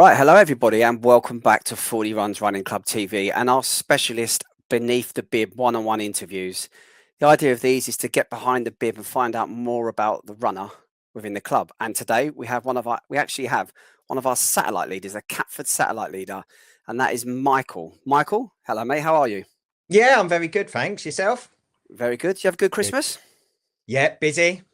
Right, hello everybody, and welcome back to 40 Runs Running Club TV and our specialist Beneath the Bib one-on-one interviews. The idea of these is to get behind the bib and find out more about the runner within the club. And today we actually have one of our satellite leaders, a Catford satellite leader, and that is Michael. Michael, hello mate, how are you? Yeah, I'm very good, thanks. Yourself? Very good. Did you have a good Christmas? Yeah, busy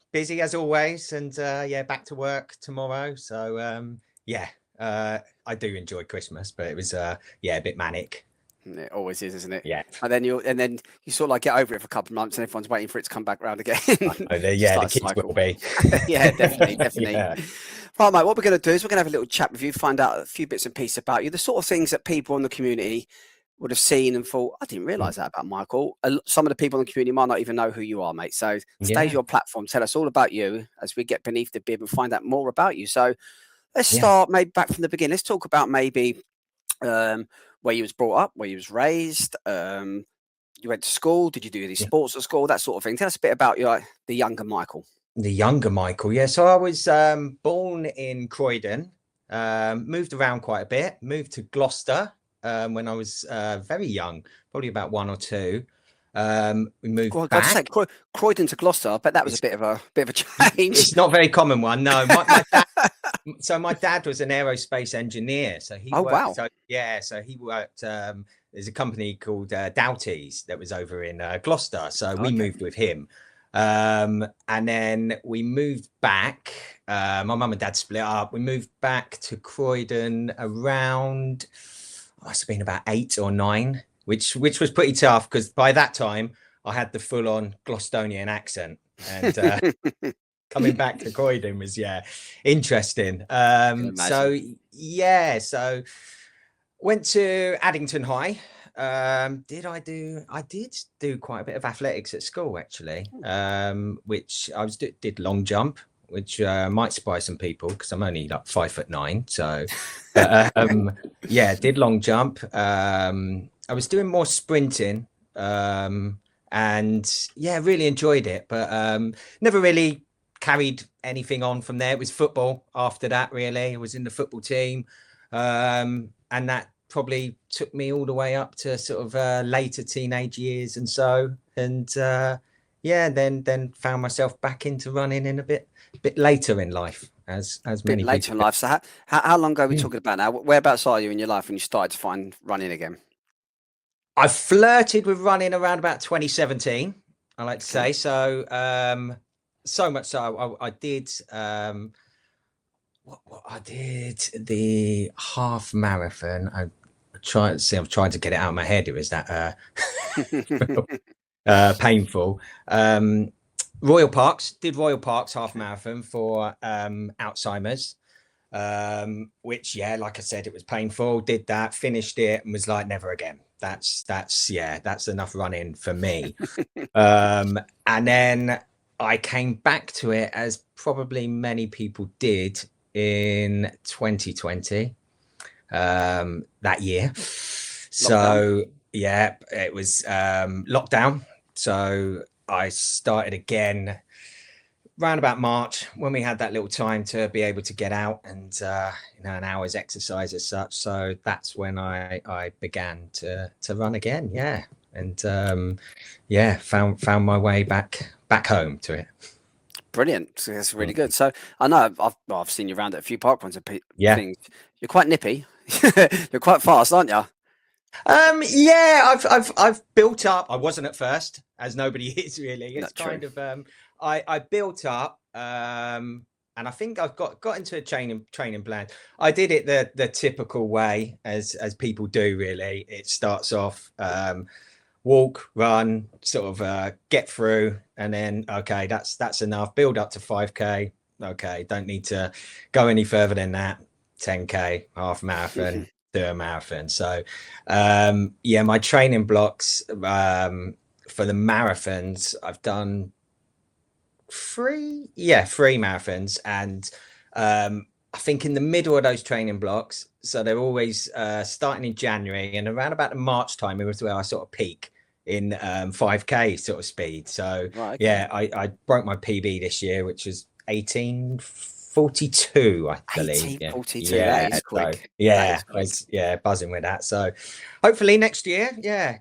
as always, and yeah, back to work tomorrow. So yeah, I do enjoy Christmas, but it was yeah, a bit manic. It always is, isn't it? Yeah. And then you sort of like get over it for a couple of months, and everyone's waiting for it to come back around again. Yeah, the kids will be. Yeah, definitely. Yeah. Right, mate, what we're going to do is we're going to have a little chat with you, find out a few bits and pieces about you, the sort of things that people in the community would have seen and thought, I didn't realise that about Michael. Some of the people in the community might not even know who you are, mate. So today's your platform. Tell us all about you as we get beneath the bib and find out more about you. So let's start maybe back from the beginning. Let's talk about maybe where you was brought up, where you was raised. You went to school. Did you do any sports at school? That sort of thing. Tell us a bit about the younger Michael. The younger Michael, yeah. So I was born in Croydon, moved around quite a bit, moved to Gloucester when I was very young, probably about 1 or 2. We moved back. Say, Croydon to Gloucester. I bet that was a bit of a change. It's not a very common one, no. So my dad was an aerospace engineer. So he worked, wow. So he worked. There's a company called Doughty's that was over in Gloucester. So we moved with him. And then we moved back. My mum and dad split up. We moved back to Croydon around, must have been about 8 or 9, which was pretty tough because by that time I had the full-on Gloucesterian accent, and coming back to Croydon was interesting. So went to Addington High. I did do quite a bit of athletics at school actually, which I did long jump, which might surprise some people because I'm only like 5'9". So yeah, did long jump. I was doing more sprinting, and yeah, really enjoyed it, but never really carried anything on from there. It was football after that, really. I was in the football team, and that probably took me all the way up to sort of later teenage years and so, and yeah, then found myself back into running in a bit later in life, as many later in life. So how long ago are we talking about now? Whereabouts are you in your life when you started to find running again? I flirted with running around about 2017, I like to say. So so much so I did what I did the half marathon. I'm trying to get it out of my head. It was that painful. Royal Parks half marathon for Alzheimer's, which, yeah, like I said, it was painful. Did that, finished it, and was like, never again. That's enough running for me. And then I came back to it, as probably many people did, in 2020, that year. So yeah, it was lockdown. So I started again round about March, when we had that little time to be able to get out and an hour's exercise as such. So that's when I began to run again. Yeah. And yeah, found my way back home to it. Brilliant. So that's really good. So I know I've seen you around at a few park runs and things. You're quite nippy. You're quite fast, aren't you? Yeah, I've built up. I wasn't at first, as nobody is really. It's kind of I built up, and I think I've got into a training plan. I did it the typical way, as people do, really. It starts off walk, run, sort of get through, and then okay, that's enough. Build up to 5K. Okay, don't need to go any further than that. 10K, half marathon. Do a marathon. So yeah, my training blocks for the marathons, I've done 3 marathons, and I think in the middle of those training blocks, so they're always starting in January, and around about the March time, it was where I sort of peak in 5K sort of speed. So yeah, I broke my PB this year, which was 18 18:42, I believe. 18:42. That is quick. So, yeah, That is I quick. was buzzing with that. So hopefully next year,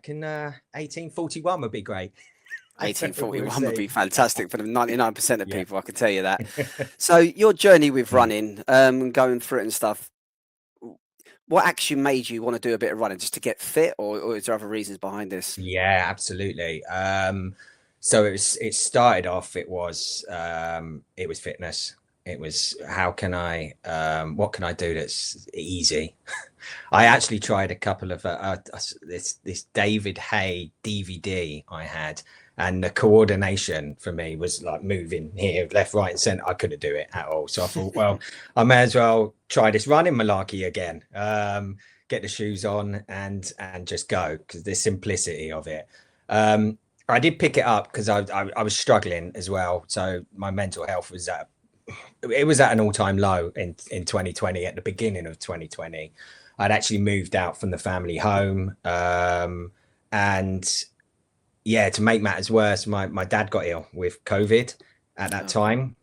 can 18:41 would be great. 18:41 would be fantastic for the 99% of people, I can tell you that. Yeah. So your journey with running, going through it and stuff, what actually made you want to do a bit of running, just to get fit, or is there other reasons behind this? Yeah, absolutely. So it started off, it was fitness. It was, how can I, what can I do that's easy? I actually tried a couple of this David Hay DVD I had, and the coordination for me was like moving here, left, right, and centre. I couldn't do it at all. So I thought, well, I may as well try this running malarkey again. Get the shoes on and just go, because the simplicity of it. I did pick it up because I was struggling as well. So my mental health was at an all-time low in 2020. At the beginning of 2020, I'd actually moved out from the family home, and yeah, to make matters worse, my dad got ill with COVID at that time.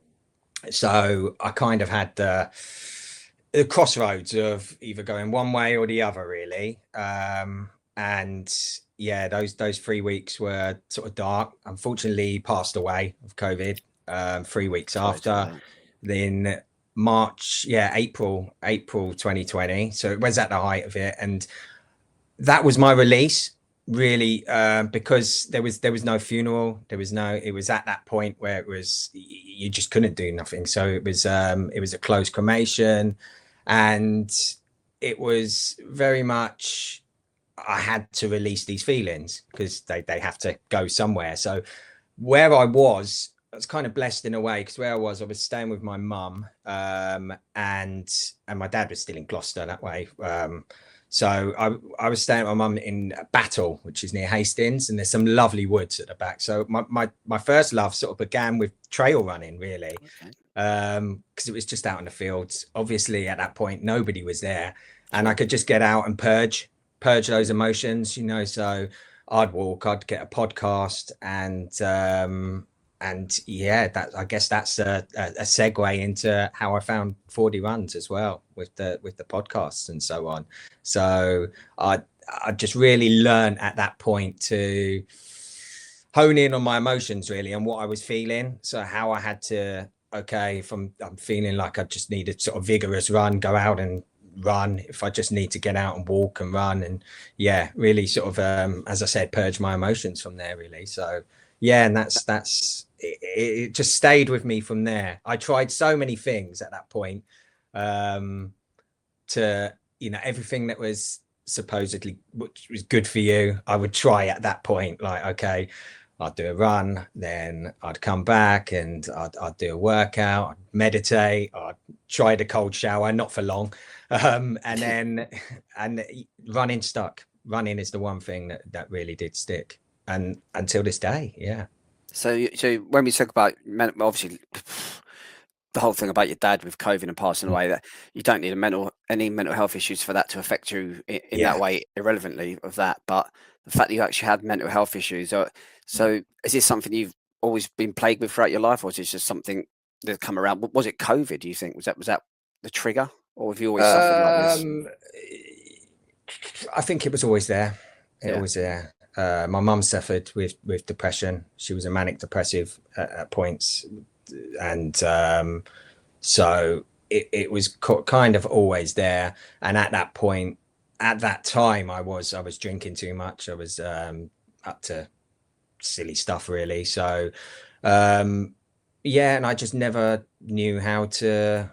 So I kind of had the crossroads of either going one way or the other, really. And yeah, those 3 weeks were sort of dark. Unfortunately, he passed away of COVID 3 weeks after. Then March, April 2020. So it was at the height of it, and that was my release, really, because there was no funeral. It was at that point where it was, you just couldn't do nothing. So it was a closed cremation, and it was very much, I had to release these feelings because they have to go somewhere. So where I was kind of blessed in a way, because where I was staying with my mum, and my dad was still in Gloucester that way. So I was staying with my mum in Battle, which is near Hastings, and there's some lovely woods at the back. So my first love sort of began with trail running, really, because it was just out in the fields. Obviously, at that point, nobody was there, and I could just get out and purge those emotions, So I'd walk, I'd get a podcast, and yeah, I guess that's a segue into how I found 40 Runs as well, with the podcasts and so on. So I just really learned at that point to hone in on my emotions, really, and what I was feeling. So how I had to, if I'm feeling like I just need a sort of vigorous run, go out and run. If I just need to get out and walk and run, and really sort of, as I said, purge my emotions from there, really. So and that's it just stayed with me from there. I tried so many things at that point, to, everything that was supposedly, which was good for you, I would try at that point. Like, I'd do a run, then I'd come back and I'd do a workout, I'd meditate, I'd try the cold shower, not for long. And then, running stuck. Running is the one thing that really did stick. And until this day, So when we talk about, obviously, the whole thing about your dad with COVID and passing away, that you don't need any mental health issues for that to affect you in that way, irrelevantly of that. But the fact that you actually had mental health issues, so is this something you've always been plagued with throughout your life, or is this just something that come around? Was it COVID, do you think? Was that the trigger, or have you always suffered like this? I think it was always there. Always there. My mum suffered with depression. She was a manic depressive at points, and so it was kind of always there. And at that point, at that time, I was drinking too much. I was up to silly stuff, really. So and I just never knew how to.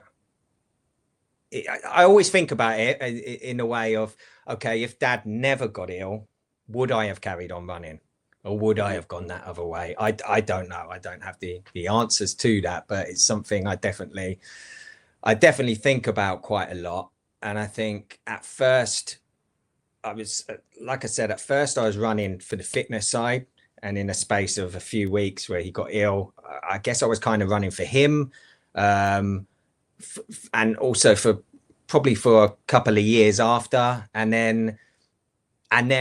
I always think about it in a way of, if Dad never got ill, would I have carried on running, or would I have gone that other way? I don't know. I don't have the answers to that, but it's something I definitely think about quite a lot. And I think at first I was, like I said, at first I was running for the fitness side, and in a space of a few weeks where he got ill, I guess I was kind of running for him, and also probably for a couple of years after, and then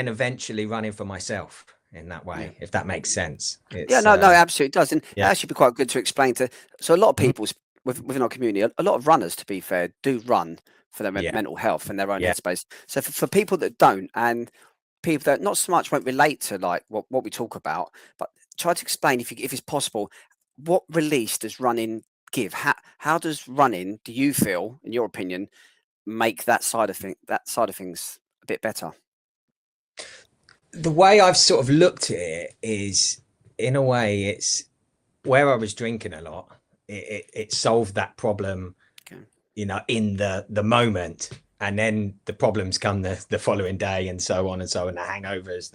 eventually running for myself in that way, if that makes sense. No, absolutely does. And it actually be quite good to explain so a lot of people within our community, a lot of runners, to be fair, do run for their Yeah. mental health and their own Yeah. headspace. So for people that don't, and people that not so much won't relate to like what we talk about, but try to explain if it's possible, what release does running give? How does running, do you feel, in your opinion, make that side of things a bit better? The way I've sort of looked at it is, in a way, it's where I was drinking a lot. It solved that problem, Okay. you know, in the moment, and then the problems come the following day, and so on and so on. The hangovers,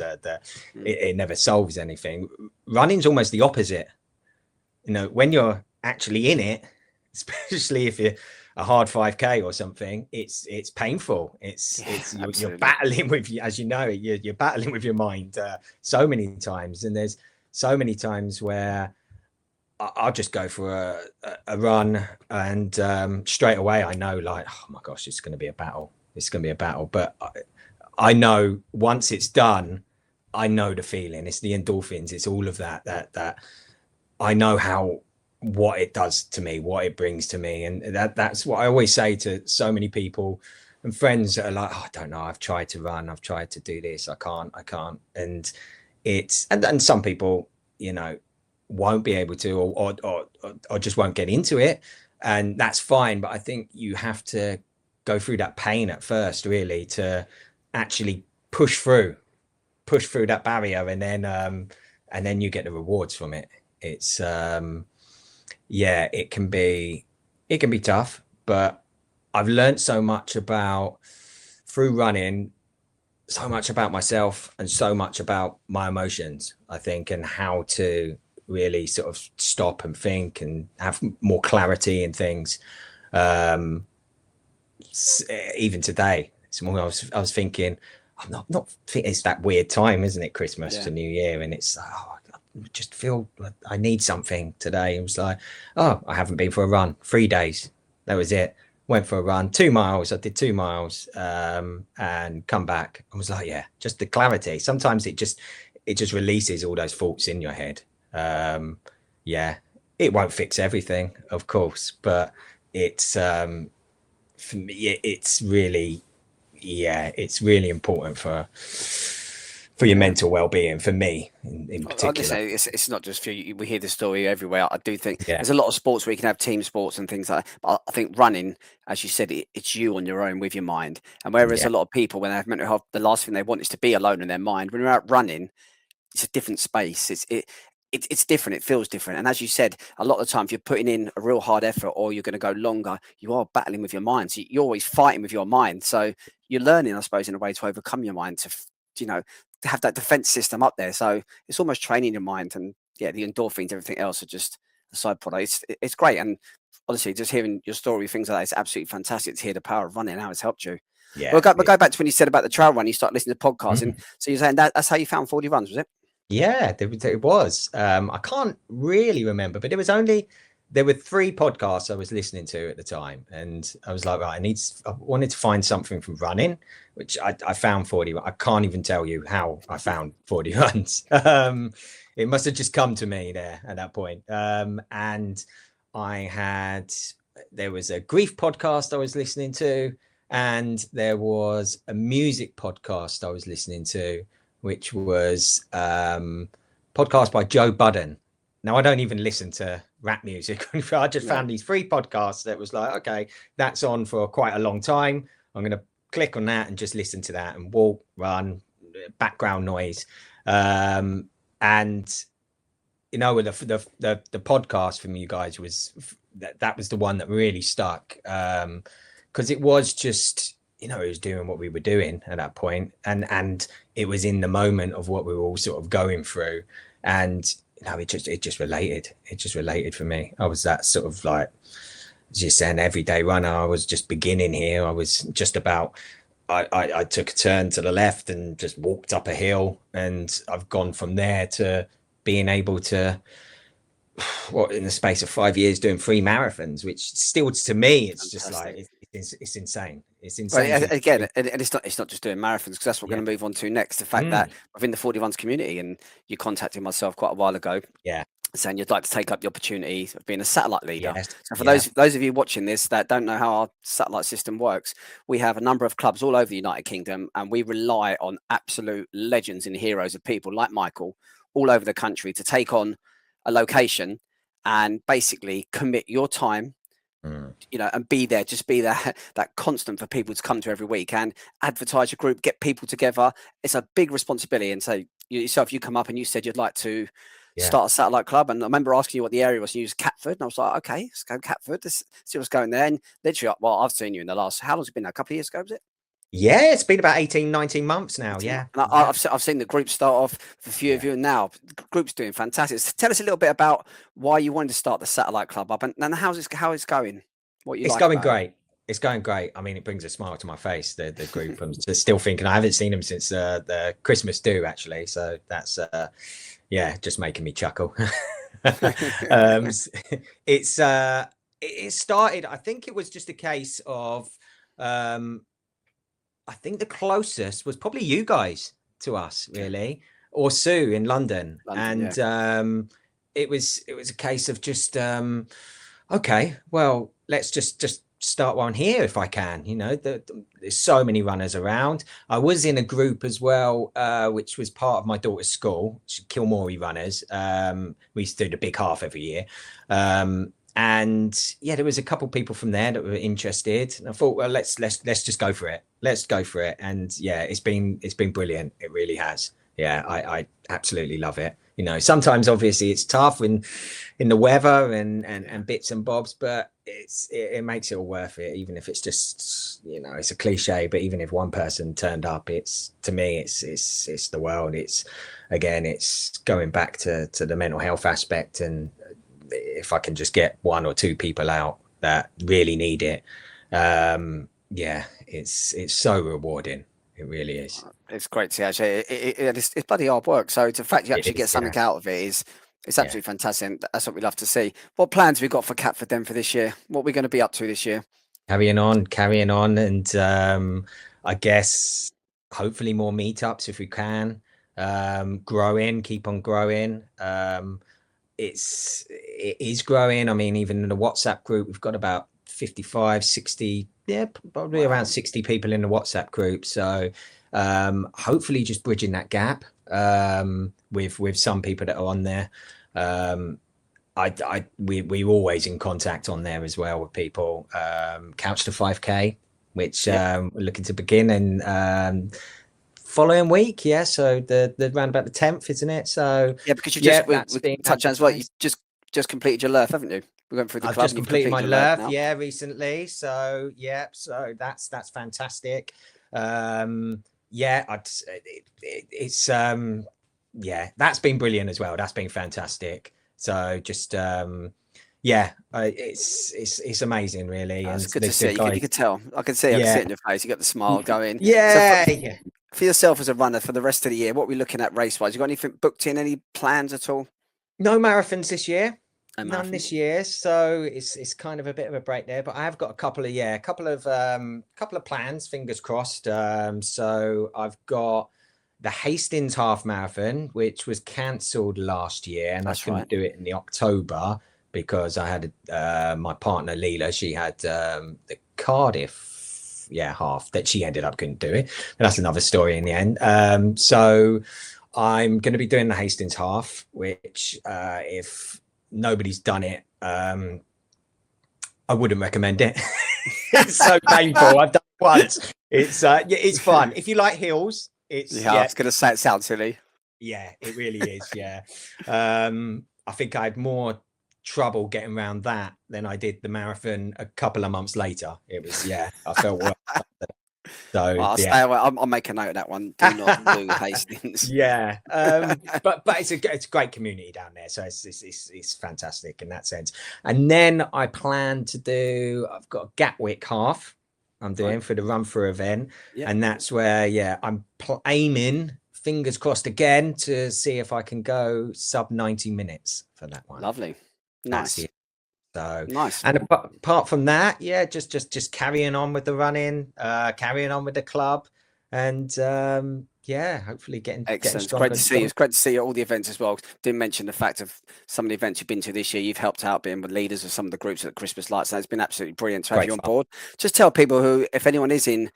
it never solves anything. Running's almost the opposite. You know, when you're actually in it, especially if you're a hard 5K or something, it's painful. You're battling with, as you know, you're battling with your mind so many times, and there's so many times where I'll just go for a run, and straight away I know, like, oh my gosh, it's going to be a battle. It's going to be a battle. But I know once it's done, I know the feeling. It's the endorphins. It's all of that I know what it does to me, what it brings to me. And that's what I always say to so many people and friends that are like, oh, I don't know, I've tried to run, I've tried to do this, I can't. And and some people, you know, won't be able to, or just won't get into it, and that's fine. But I think you have to go through that pain at first, really, to actually push through that barrier, and then you get the rewards from it. It's yeah, it can be tough, but I've learned so much through running, so much about myself and so much about my emotions, I think, and how to really sort of stop and think and have more clarity in things. Even today, I was thinking, I'm not thinking, it's that weird time, isn't it? Christmas to New Year, and it's I just feel like I need something today. It was like, oh, I haven't been for a run 3 days. That was it. Went for a run, 2 miles. I did 2 miles, and come back. I was like, yeah, just the clarity. Sometimes it just releases all those thoughts in your head. Yeah, it won't fix everything, of course, but it's for me, it's really important for your mental well-being, for me in particular. Listen, it's not just for you. We hear the story everywhere. I do think Yeah. there's a lot of sports where you can have team sports and things like that. But I think running, as you said, it's you on your own with your mind. And whereas a lot of people, when they have mental health, the last thing they want is to be alone in their mind. When you're out running, it's a different space. It's different. It feels different. And as you said, a lot of the time, if you're putting in a real hard effort or you're going to go longer, you are battling with your mind. So you're always fighting with your mind. So you're learning, I suppose, in a way to overcome your mind, you know, to have that defense system up there. So it's almost training your mind. And yeah, the endorphins, everything else are just a side product. It's great. And honestly, just hearing your story, things like that, it's absolutely fantastic to hear the power of running and how it's helped you. Yeah. We'll go back to when you said about the trail run, you start listening to podcasts. And so you're saying that's how you found 40 Runs, was it? Yeah, it was. I can't really remember, but there were 3 podcasts I was listening to at the time, and I was like, right, I wanted to find something from running, which I found 40. I can't even tell you how I found 40 Runs. It must have just come to me there at that point. And there was a grief podcast I was listening to, and there was a music podcast I was listening to, which was podcast by Joe Budden. Now, I don't even listen to rap music. I just found these 3 podcasts that was like, okay, that's on for quite a long time. I'm going to click on that and just listen to that and walk, run, background noise. And, you know, the podcast from you guys was, that was the one that really stuck, because it was just, you know, it was doing what we were doing at that point, and it was in the moment of what we were all sort of going through, and you know, it just related for me. I was that sort of, like, just an everyday runner. I was just beginning here. I was just about, I took a turn to the left and just walked up a hill, and I've gone from there to being able to, in the space of 5 years, doing 3 marathons, which still, to me, it's just like, it's insane. It's insane. Well, again, and it's not just doing marathons, because that's what we're going to move on to next. The fact that within the 40 Runs community, and you contacted myself quite a while ago. Yeah. saying you'd like to take up the opportunity of being a satellite leader. Yes. So for Yeah. those of you watching this that don't know how our satellite system works, we have a number of clubs all over the United Kingdom, and we rely on absolute legends and heroes of people like Michael all over the country to take on a location and basically commit your time, you know, and be there, just be that constant for people to come to every week and advertise your group, get people together. It's a big responsibility. And so yourself, you come up and you said you'd like to start a satellite club. And I remember asking you what the area was, and you used Catford. And I was like, okay, let's go Catford. Let's see what's going there. And literally, well, I've seen you in the last, how long's it been now? A couple of years ago, was it? Yeah, it's been about 18, 19 months now. Yeah. And I've seen the group start off for a few of you, and now the group's doing fantastic. So tell us a little bit about why you wanted to start the satellite club up, and how it's going. What you It's like going about great. It's going great. I mean, it brings a smile to my face, the group. I'm just still thinking I haven't seen them since the Christmas do, actually. So that's yeah, just making me chuckle. It's it started, I think it was just a case of I think the closest was probably you guys to us, really, or Sue in London. And it was a case of just okay, well, let's just start one here if I can. You know, there's so many runners around. I was in a group as well, which was part of my daughter's school, Kilmorey Runners. We used to do the big half every year. And yeah, there was a couple of people from there that were interested. And I thought, well, let's just go for it. Let's go for it. And yeah, it's been brilliant. It really has. Yeah, I absolutely love it. You know, sometimes obviously it's tough in the weather and bits and bobs, but it makes it all worth it, even if it's just, you know, it's a cliche, but even if one person turned up, it's, to me, it's the world. It's, again, it's going back to the mental health aspect, and if I can just get one or two people out that really need it, yeah, it's so rewarding. It really is. It's great to see, actually. It's bloody hard work. So the fact you actually get something out of it is, it's absolutely fantastic. And that's what we love to see. What plans have we got for Catford then for this year? What are we going to be up to this year? Carrying on, and I guess hopefully more meetups if we can. Keep on growing. It is growing. I mean, even in the WhatsApp group, we've got about 55, 60, probably around 60 people in the WhatsApp group. So hopefully just bridging that gap with some people that are on there. We're always in contact on there as well with people. Couch to 5K, which we're looking to begin in following week. So the round about the 10th, isn't it? So because you just touch on as well. You just completed your LERF, haven't you? We went through the club. I've just completed my LERF, recently. So so that's fantastic. It's that's been brilliant as well. That's been fantastic. So just it's amazing, really. And it's good to see. You could tell. I can see. I can see it in your face. You got the smile going. For yourself as a runner for the rest of the year, what are we looking at race wise? You got anything booked in? Any plans at all? No marathons this year. None this year, so it's kind of a bit of a break there. But I have got a couple of plans. Fingers crossed. So I've got the Hastings half marathon, which was cancelled last year, and I couldn't do it in the October because I had my partner Leela. She had the Cardiff half that she ended up couldn't do it. But that's another story in the end. So I'm going to be doing the Hastings half, which if nobody's done it, I wouldn't recommend it. It's so painful. I've done it once. It's fun if you like hills. I was going to say it sounds silly. Yeah, it really is. I think I had more trouble getting around that than I did the marathon a couple of months later. It was I felt well. So I'll stay away. I'll make a note of that one. Do not do Hastings. But it's a great community down there, so it's fantastic in that sense. And then I plan to do. I've got a Gatwick half. I'm doing for the Run Through event, and that's where I'm aiming. Fingers crossed again to see if I can go sub 90 minutes for that one. Lovely, nice. So nice. And apart from that, just carrying on with the running, carrying on with the club, and Yeah, hopefully getting Excellent. It's stronger great to and see you. stronger. It's great to see you at all the events as well. Didn't mention the fact of some of the events you've been to this year. You've helped out being with leaders of some of the groups at the Christmas lights. And it's been absolutely brilliant to have Great you on fun. board. Just tell people who, if anyone is in,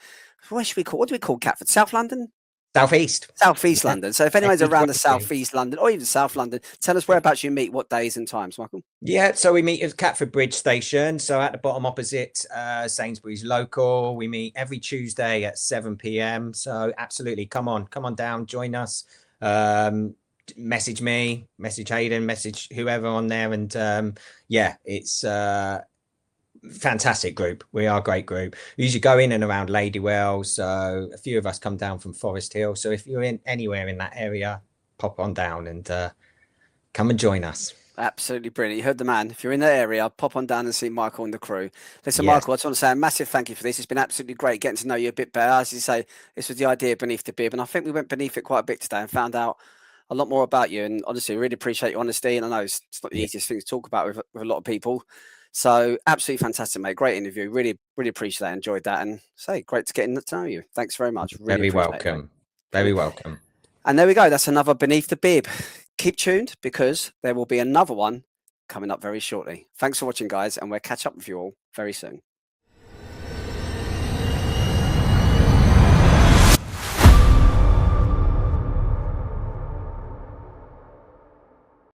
what do we call Catford? South London? Southeast. Southeast Yeah. London. So if anyone's around the SE20. Southeast London or even South London, tell us Yeah. whereabouts you meet, what days and times, Michael. Yeah, so we meet at Catford Bridge Station. So at the bottom opposite Sainsbury's local. We meet every Tuesday at 7 p.m. So absolutely, come on down, join us. Message me, message Hayden, message whoever on there. And yeah, it's fantastic group. We are a great group. We usually go in and around Ladywell. So a few of us come down from Forest Hill. So if you're in anywhere in that area, pop on down and come and join us. Absolutely brilliant. You heard the man. If you're in that area, pop on down and see Michael and the crew. Listen, Yes. Michael, I just want to say a massive thank you for this. It's been absolutely great getting to know you a bit better. As you say, this was the idea beneath the bib. And I think we went beneath it quite a bit today and found out a lot more about you. And honestly, really appreciate your honesty. And I know it's not the easiest thing to talk about with a lot of people. So absolutely fantastic, mate. Great interview. Really, really appreciate that. Enjoyed that. And say, great to get to know you. Thanks very much. Really Very appreciate it, mate. welcome. Very welcome. And there we go. That's another Beneath the Bib. Keep tuned because there will be another one coming up very shortly. Thanks for watching, guys, and we'll catch up with you all very soon.